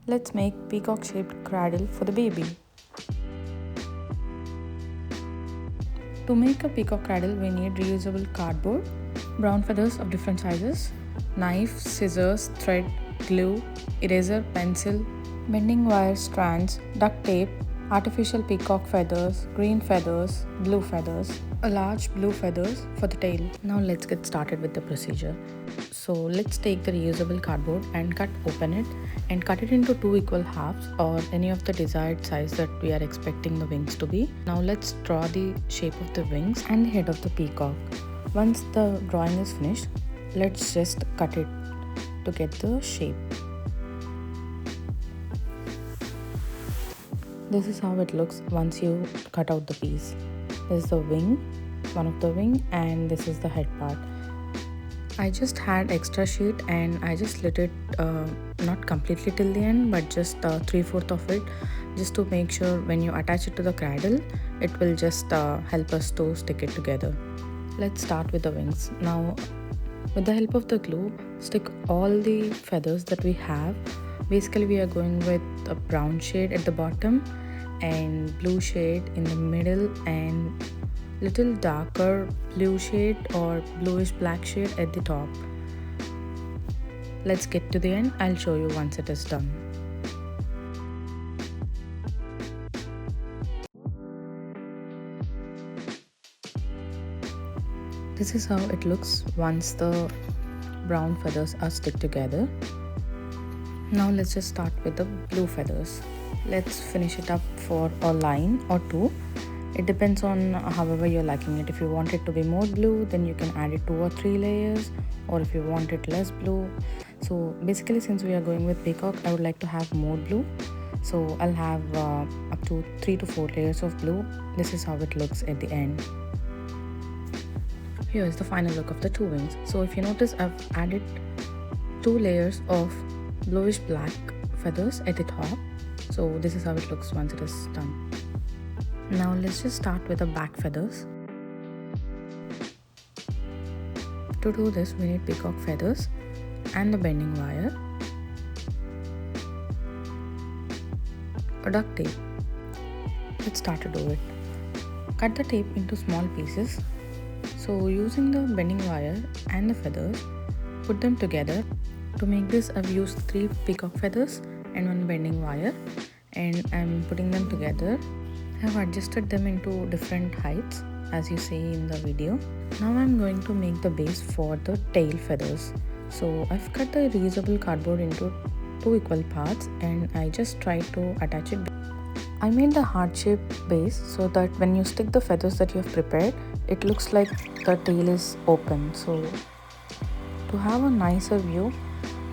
Let's make peacock shaped cradle for the baby. To make a peacock cradle, we need reusable cardboard, brown feathers of different sizes, knife, scissors, thread, glue, eraser, pencil, bending wire strands, duct tape, artificial peacock feathers, green feathers, blue feathers, a large blue feathers for the tail. Now let's get started with the procedure. So let's take the reusable cardboard and cut open it and cut it into 2 equal halves or any of the desired size that we are expecting the wings to be. Now let's draw the shape of the wings and the head of the peacock. Once the drawing is finished, let's just cut it to get the shape. This is how it looks once you cut out the piece. This is the wing, one of the wing, and this is the head part. I just had extra sheet and I just slit it not completely till the end but just 3/4 of it, just to make sure when you attach it to the cradle it will just help us to stick it together. Let's start with the wings. Now with the help of the glue, stick all the feathers that we have. Basically we are going with a brown shade at the bottom and blue shade in the middle and little darker blue shade or bluish black shade at the top. Let's get to the end. I'll show you once it is done. This is how it looks once the brown feathers are stick together. Now let's just start with the blue feathers. Let's finish it up for a line or two. It depends on however you're liking it. If you want it to be more blue, then you can add it 2 or 3 layers, or if you want it less blue. So basically, since we are going with peacock, I would like to have more blue. So I'll have up to 3 to 4 layers of blue. This is how it looks at the end. Here is the final look of the 2 wings. So if you notice, I've added 2 layers of bluish black feathers at the top. So this is how it looks once it is done. Now let's just start with the back feathers. To do this, we need peacock feathers and the bending wire, a duct tape. Let's start to do it. Cut the tape into small pieces. So using the bending wire and the feathers, put them together. To make this, I've used 3 peacock feathers and 1 bending wire, and I'm putting them together. I've adjusted them into different heights as you see in the video. Now I'm going to make the base for the tail feathers. So I've cut the reusable cardboard into 2 equal parts and I just tried to attach it. I made the heart-shaped base so that when you stick the feathers that you have prepared, it looks like the tail is open. So to have a nicer view,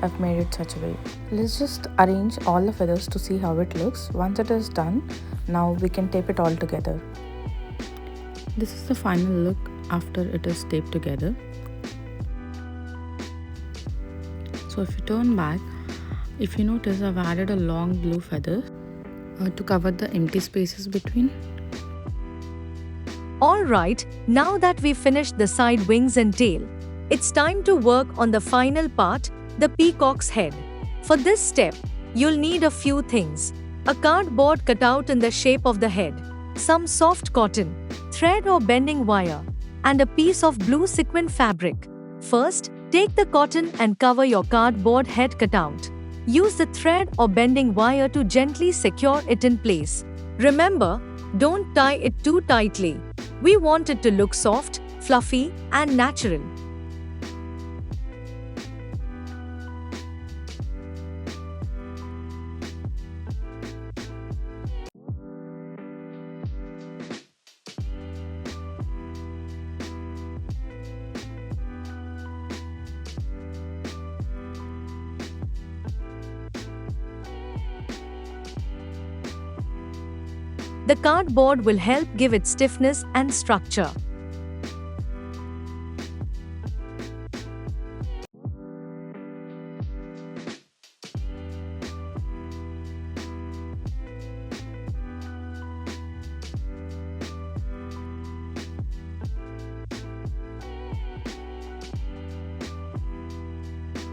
I've made it such a way. Let's just arrange all the feathers to see how it looks. Once it is done, now we can tape it all together. This is the final look after it is taped together. So if you turn back, if you notice, I've added a long blue feather to cover the empty spaces between. Alright, now that we've finished the side wings and tail, it's time to work on the final part, the peacock's head. For this step, you'll need a few things. A cardboard cutout in the shape of the head, some soft cotton, thread or bending wire, and a piece of blue sequin fabric. First, take the cotton and cover your cardboard head cutout. Use the thread or bending wire to gently secure it in place. Remember, don't tie it too tightly. We want it to look soft, fluffy, and natural. The cardboard will help give it stiffness and structure.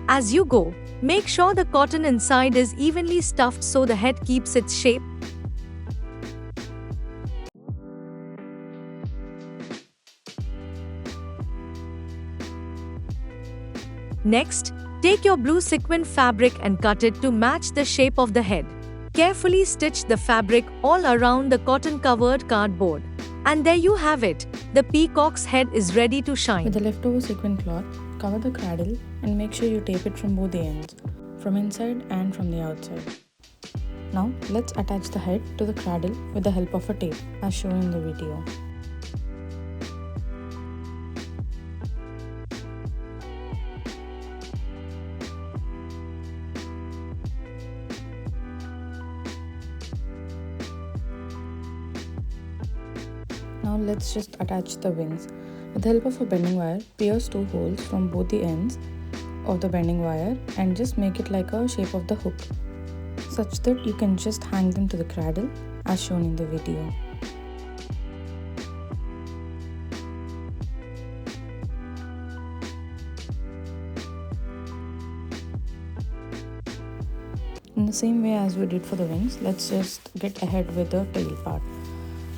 As you go, Make sure the cotton inside is evenly stuffed so the head keeps its shape. Next, take your blue sequin fabric and cut it to match the shape of the head. Carefully stitch the fabric all around the cotton-covered cardboard. And there you have it. The peacock's head is ready to shine. With the leftover sequin cloth, cover the cradle and make sure you tape it from both the ends, from inside and from the outside. Now, let's attach the head to the cradle with the help of a tape, as shown in the video. Now let's just attach the wings. With the help of a bending wire, pierce 2 holes from both the ends of the bending wire and just make it like a shape of the hook, such that you can just hang them to the cradle as shown in the video. In the same way as we did for the wings, let's just get ahead with the tail part.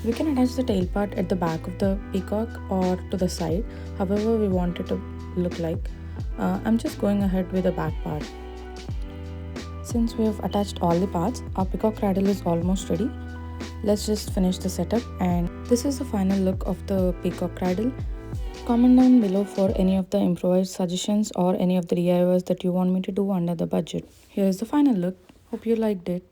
We can attach the tail part at the back of the peacock or to the side, however we want it to look like. I'm just going ahead with the back part. Since we have attached all the parts, our peacock cradle is almost ready. Let's just finish the setup, and this is the final look of the peacock cradle. Comment down below for any of the improvised suggestions or any of the DIYs that you want me to do under the budget. Here is the final look. Hope you liked it.